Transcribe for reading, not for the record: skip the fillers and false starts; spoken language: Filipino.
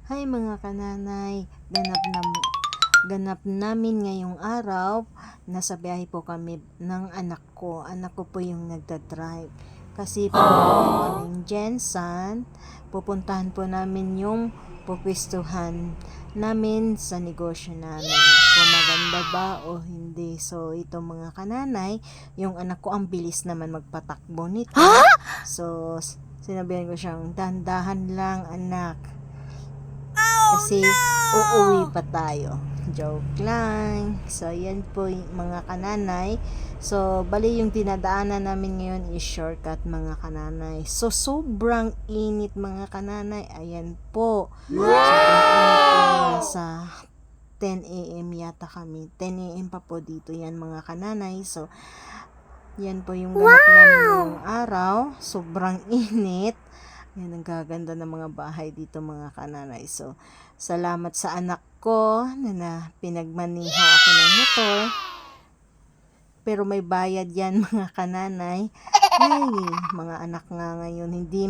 Hi mga kananay, ganap namin ngayong araw. Nasa biyahe po kami ng anak ko. Anak ko po yung nagdadrive. Kasi pupunta po kaming Jensen. Pupuntahan po namin yung pupwestuhan namin sa negosyo namin. Kung maganda ba o hindi. So ito mga kananay, yung anak ko ang bilis naman magpatakbo nito. So sinabihan ko siyang dandahan lang anak. Kasi uuwi pa tayo. Joke lang. So, yan po mga kananay. So, bali yung dinadaanan namin ngayon is shortcut mga kananay. So, sobrang init mga kananay. Ayan po. Sobrang init po. Nasa 10 a.m. yata kami. 10 a.m. pa po dito yan mga kananay. So, yan po yung ganap namin ngayong araw. Sobrang init. Yan, ang gaganda ng mga bahay dito mga kananay. So, salamat sa anak ko na pinagmaniho ako ng motor. Pero may bayad yan mga kananay. Ay, mga anak nga ngayon, hindi